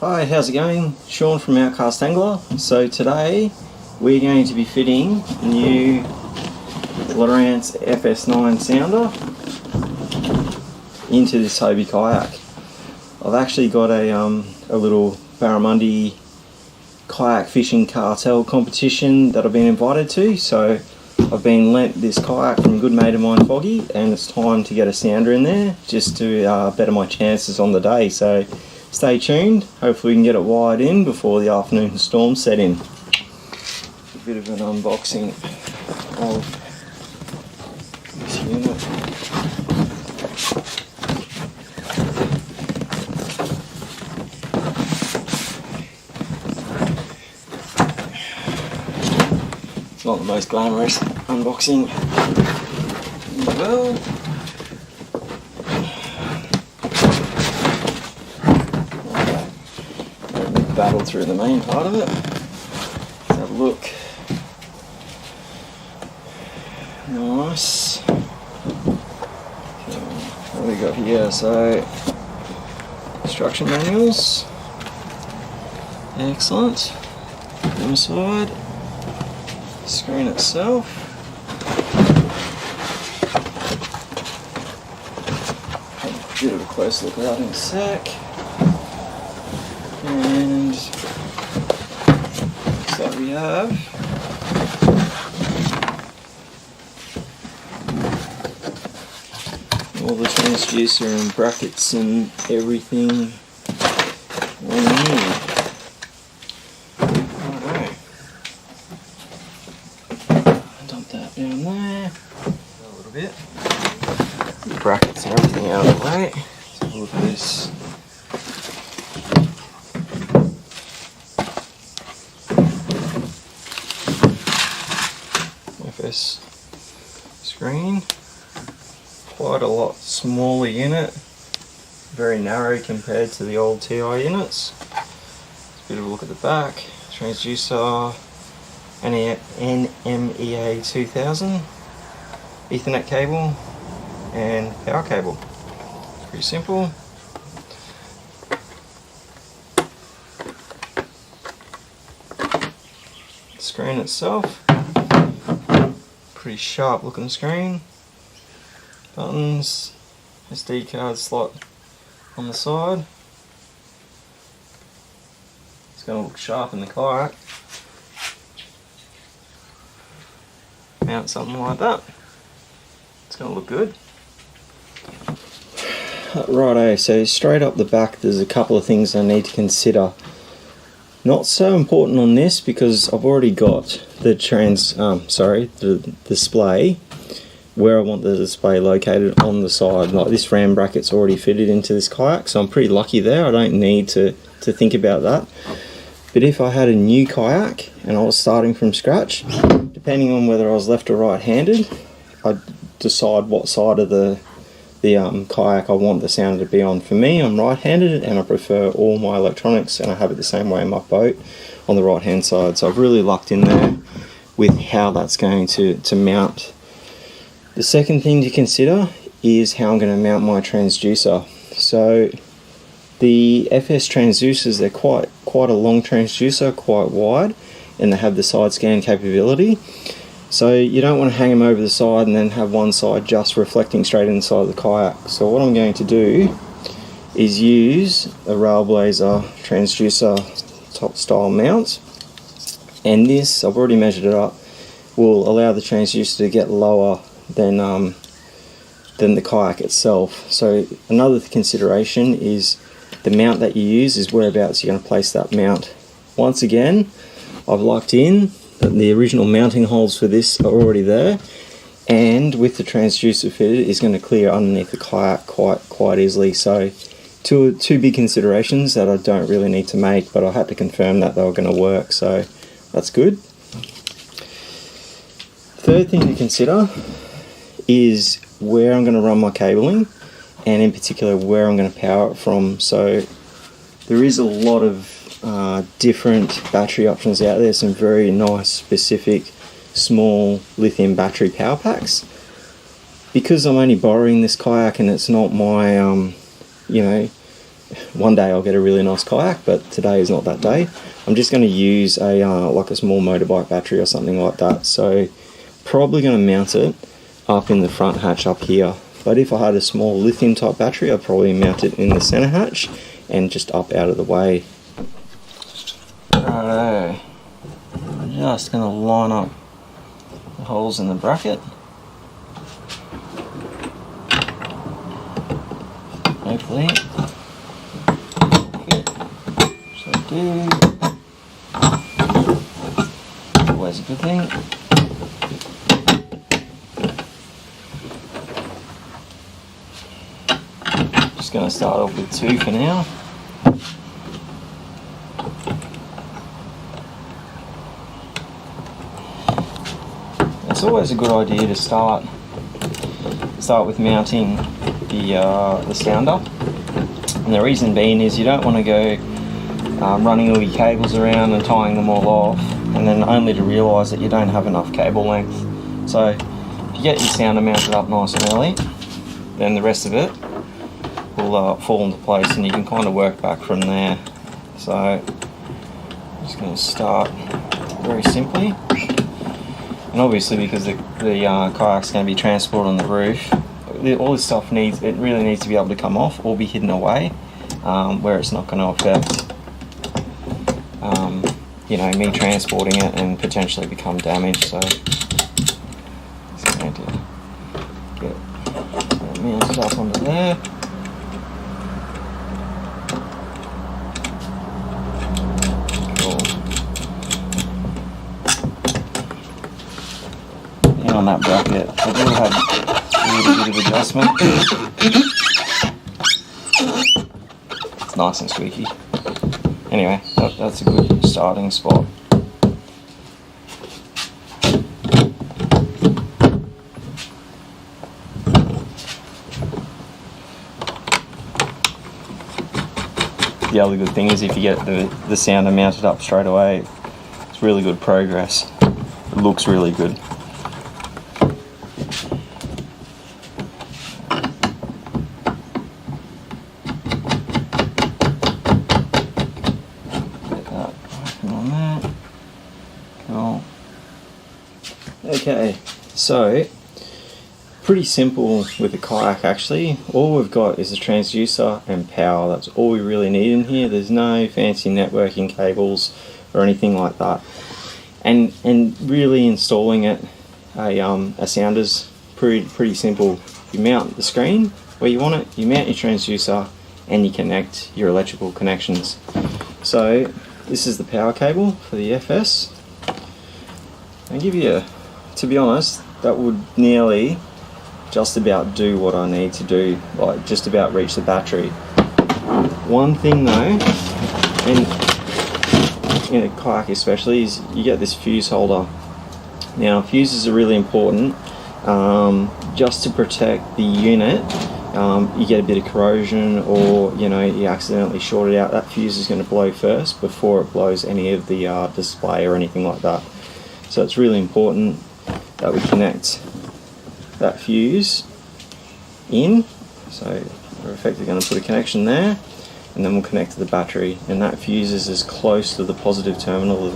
Hi, how's it going? Sean from Outcast Angler. So today we're going to be fitting the new LOWRANCE FS9 sounder into this Hobie kayak. I've actually got a little barramundi kayak fishing cartel competition that I've been invited to, so I've been lent this kayak from a good mate of mine, Foggy, and it's time to get a sounder in there just to better my chances on the day. So stay tuned, hopefully we can get it wired in before the afternoon storm set in. A bit of an unboxing of this unit. It's not the most glamorous unboxing in the world. Battle through the main part of it. Let's have a look. Nice. Okay, what do we got here? So, instruction manuals. Excellent. On the side. Screen itself. Have a bit of a close look out in a sec. And looks like we have all the transducer and brackets and everything we need. Alright. Dump that down there a little bit. The brackets and everything out of the way. Let's have a look at this. FS screen, quite a lot smaller unit, very narrow compared to the old TI units. Let's a bit of a look at the back. Transducer, NMEA 2000, Ethernet cable and power cable. Pretty simple. The screen itself, pretty sharp looking screen. Buttons, SD card slot on the side. It's going to look sharp in the kayak. Mount something like that. It's going to look good. Righto, so straight up the back there's a couple of things I need to consider. Not so important on this because I've already got the the display where I want the display located on the side. Like this ram bracket's already fitted into this kayak, so I'm pretty lucky there. I don't need to think about that. But if I had a new kayak and I was starting from scratch, depending on whether I was left or right-handed, I'd decide what side of the kayak I want the sounder to be on. For me, I'm right-handed and I prefer all my electronics, and I have it the same way in my boat on the right-hand side. So I've really lucked in there with how that's going to mount. The second thing to consider is how I'm going to mount my transducer. So the FS transducers, they're quite a long transducer, quite wide, and they have the side scan capability. So you don't want to hang them over the side and then have one side just reflecting straight inside the kayak. So what I'm going to do is use a Railblazer transducer top style mount, and this, I've already measured it up, will allow the transducer to get lower than the kayak itself. So another consideration is the mount that you use is whereabouts you're going to place that mount. Once again, I've locked in the original mounting holes for this are already there, and with the transducer fitted, is going to clear underneath the kayak quite easily. So two big considerations that I don't really need to make, but I had to confirm that they were going to work, so that's good. Third thing to consider is where I'm going to run my cabling, and in particular where I'm going to power it from. So there is a lot of different battery options out there, some very nice specific small lithium battery power packs. Because I'm only borrowing this kayak and it's not my one day I'll get a really nice kayak, but today is not that day. I'm just going to use a like a small motorbike battery or something like that. So probably going to mount it up in the front hatch up here. But if I had a small lithium type battery, I'd probably mount it in the center hatch and just up out of the way. Righto. I'm just going to line up the holes in the bracket. Hopefully. So I do. Always a good thing. Just going to start off with 2 for now. It's always a good idea to start with mounting the sounder, and the reason being is you don't want to go running all your cables around and tying them all off, and then only to realise that you don't have enough cable length. So if you get your sounder mounted up nice and early, then the rest of it will fall into place, and you can kind of work back from there. So I'm just going to start very simply. And obviously, because the kayak's going to be transported on the roof, all this stuff really needs to be able to come off or be hidden away, where it's not going to affect me transporting it and potentially become damaged. So just going to get that mounted up onto there. On that bracket, I do have a little bit of adjustment. It's nice and squeaky. Anyway, that's a good starting spot. The other good thing is if you get the sounder mounted up straight away, it's really good progress. It looks really good. Okay, so pretty simple with the kayak actually. All we've got is a transducer and power. That's all we really need in here. There's no fancy networking cables or anything like that. And really installing it, a sounder's pretty simple. You mount the screen where you want it, you mount your transducer, and you connect your electrical connections. So this is the power cable for the FS. I'll give you to be honest, that would nearly just about do what I need to do, like just about reach the battery. One thing though, and in a kayak especially, is you get this fuse holder. Now fuses are really important, just to protect the unit. You get a bit of corrosion, or you accidentally short it out, that fuse is going to blow first before it blows any of the display or anything like that. So it's really important that we connect that fuse in. So we're effectively going to put a connection there, and then we'll connect to the battery, and that fuse is as close to the positive terminal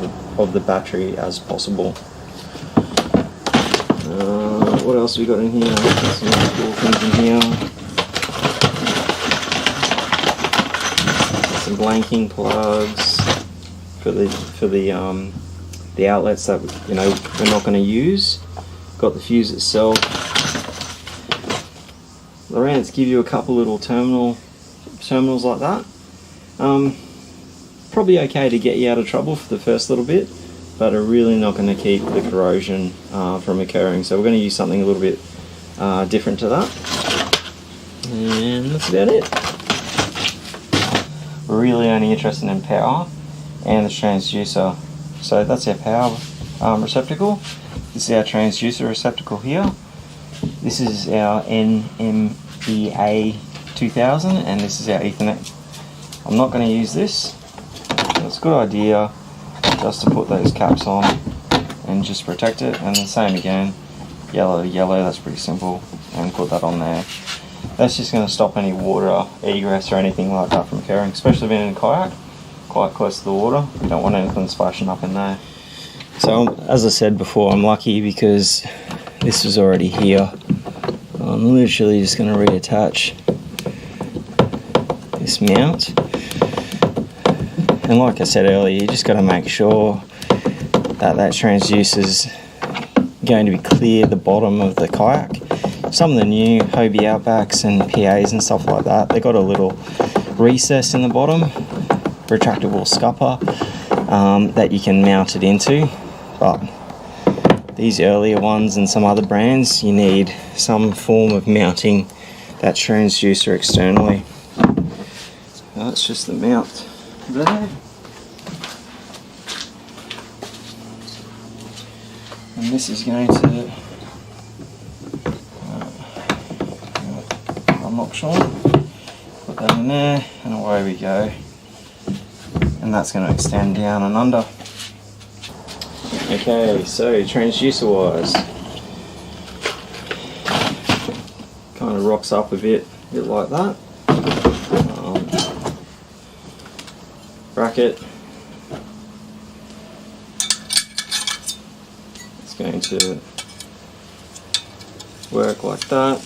of the battery as possible. What else have we got in here? Some other cool things in here. Some blanking plugs for the outlets that we're not going to use. Got the fuse itself. LOWRANCE give you a couple little terminals like that. Probably okay to get you out of trouble for the first little bit, but are really not going to keep the corrosion from occurring. So we're going to use something a little bit different to that. And that's about it. We're really only interested in power and the transducer. So that's our power receptacle. This is our transducer receptacle here. This is our NMEA 2000, and this is our Ethernet. I'm not going to use this. So it's a good idea just to put those caps on and just protect it. And the same again, yellow to yellow, that's pretty simple, and put that on there. That's just going to stop any water egress or anything like that from occurring, especially being in a kayak, quite close to the water. You don't want anything splashing up in there. So, as I said before, I'm lucky because this was already here. I'm literally just going to reattach this mount. And like I said earlier, you just got to make sure that transducer is going to be clear the bottom of the kayak. Some of the new Hobie Outbacks and PAs and stuff like that, they've got a little recess in the bottom, retractable scupper, that you can mount it into. But these earlier ones and some other brands, you need some form of mounting that transducer externally. That's just the mount there. And this is going to unlock Sean, put that in there, and away we go. And that's going to extend down and under. Okay, so transducer wise, kind of rocks up a bit like that. Bracket. It's going to work like that,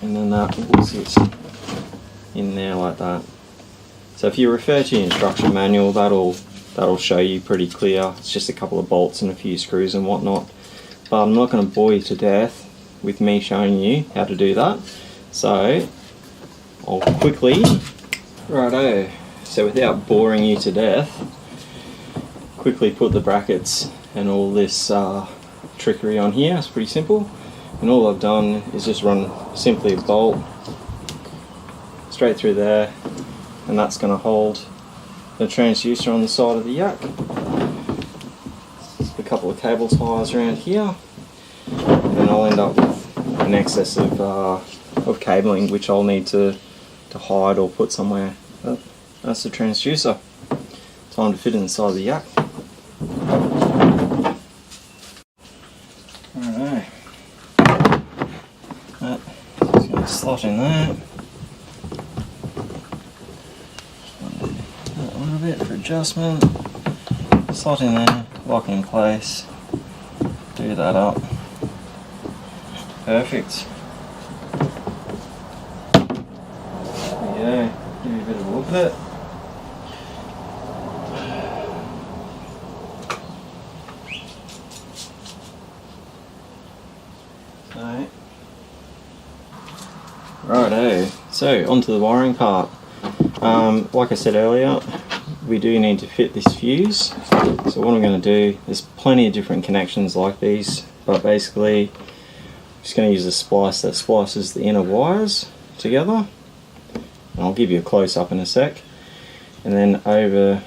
and then that will sit in there like that. So if you refer to your instruction manual, that'll show you pretty clear. It's just a couple of bolts and a few screws and whatnot. But I'm not going to bore you to death with me showing you how to do that. So I'll quickly, righto. So without boring you to death, quickly put the brackets and all this trickery on here. It's pretty simple. And all I've done is just run simply a bolt straight through there, and that's going to hold the transducer on the side of the yak. A couple of cable ties around here, and I'll end up with an excess of cabling which I'll need to hide or put somewhere. But that's the transducer. Time to fit it inside the yak. Alright, that's going to slot in there. A little bit for adjustment, slot in there, lock in place, do that up, perfect. There you go, give you a bit of a look at it. Righto, so onto the wiring part. Like I said earlier, we do need to fit this fuse. So what I'm going to do, there's plenty of different connections like these, but basically I'm just going to use a splice that splices the inner wires together. And I'll give you a close up in a sec. And then over,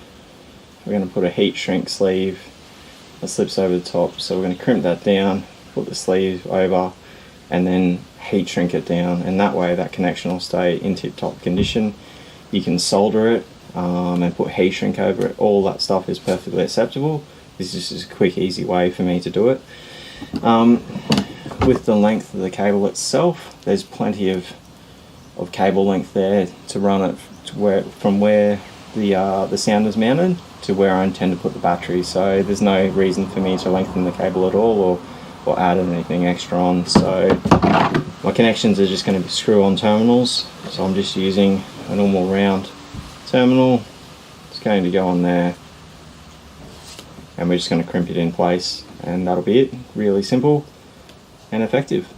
we're going to put a heat shrink sleeve that slips over the top. So we're going to crimp that down, put the sleeve over, and then heat shrink it down, and that way that connection will stay in tip-top condition. You can solder it and put heat shrink over it. All that stuff is perfectly acceptable. This is just a quick, easy way for me to do it. With the length of the cable itself, there's plenty of cable length there to run it to from where the sound is mounted to where I intend to put the battery. So there's no reason for me to lengthen the cable at all or add anything extra on. So my connections are just going to be screw-on terminals. So I'm just using a normal round terminal. It's going to go on there, and we're just going to crimp it in place, and that'll be it. Really simple and effective.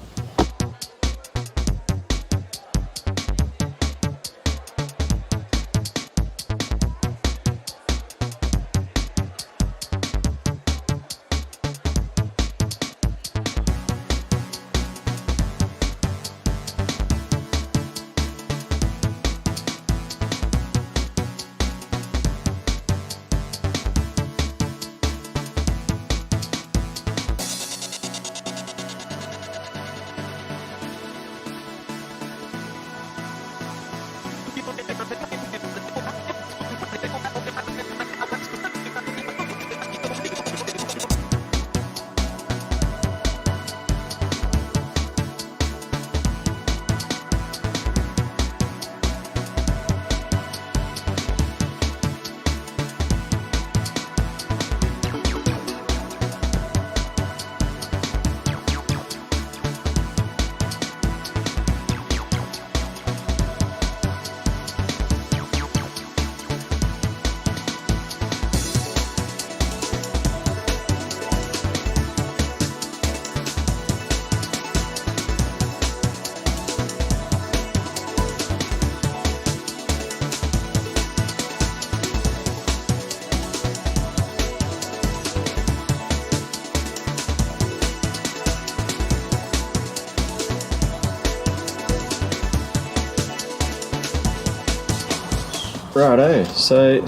Righto, so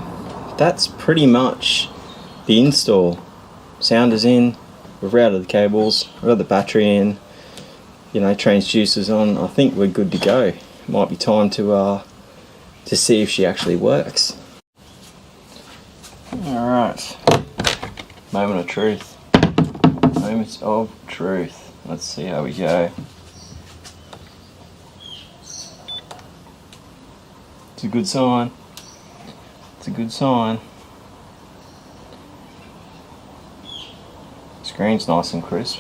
that's pretty much the install. Sounder's in, we've routed the cables, we've got the battery in, you know, transducers on. I think we're good to go. Might be time to see if she actually works. Alright, moment of truth. Moments of truth. Let's see how we go. It's a good sign. It's a good sign. Screen's nice and crisp.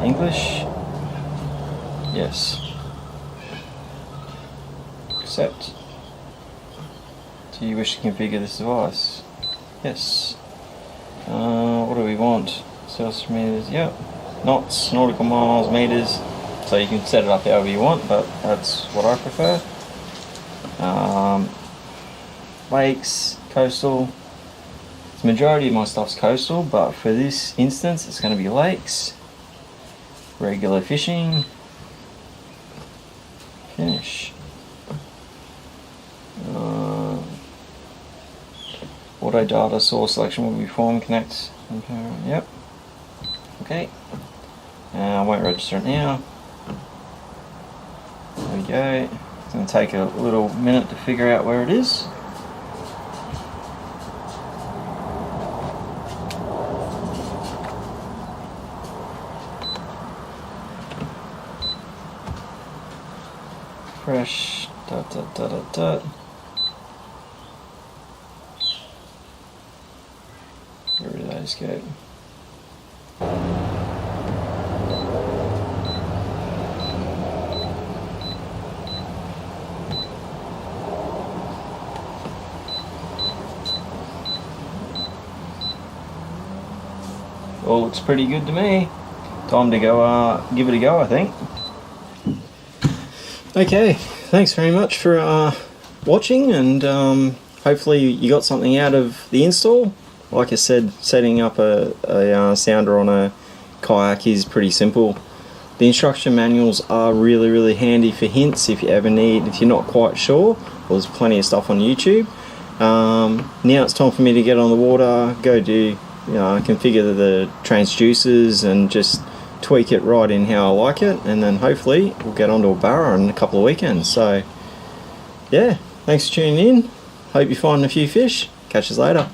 English? Yes. Accept. Do you wish to configure this device? Yes. What do we want? Celsius meters, yep. Knots, nautical miles, meters. So you can set it up however you want, but that's what I prefer. Lakes, coastal. The majority of my stuff's coastal, but for this instance it's going to be lakes. Regular fishing. Finish. Auto data source selection will be performed. Connect. Yep. Okay. I won't register it now. There we go. It's going to take a little minute to figure out where it is. Fresh. Where did those go? All looks pretty good to me. Time to go give it a go, I think. Okay, thanks very much for watching, and hopefully you got something out of the install. Like I said, setting up a sounder on a kayak is pretty simple. The instruction manuals are really handy for hints if you're not quite sure. Well, there's plenty of stuff on YouTube. Now it's time for me to get on the water, go do, configure the transducers and just tweak it right in how I like it, and then hopefully we'll get onto a barra in a couple of weekends. So yeah, thanks for tuning in. Hope you find a few fish. Catch us later.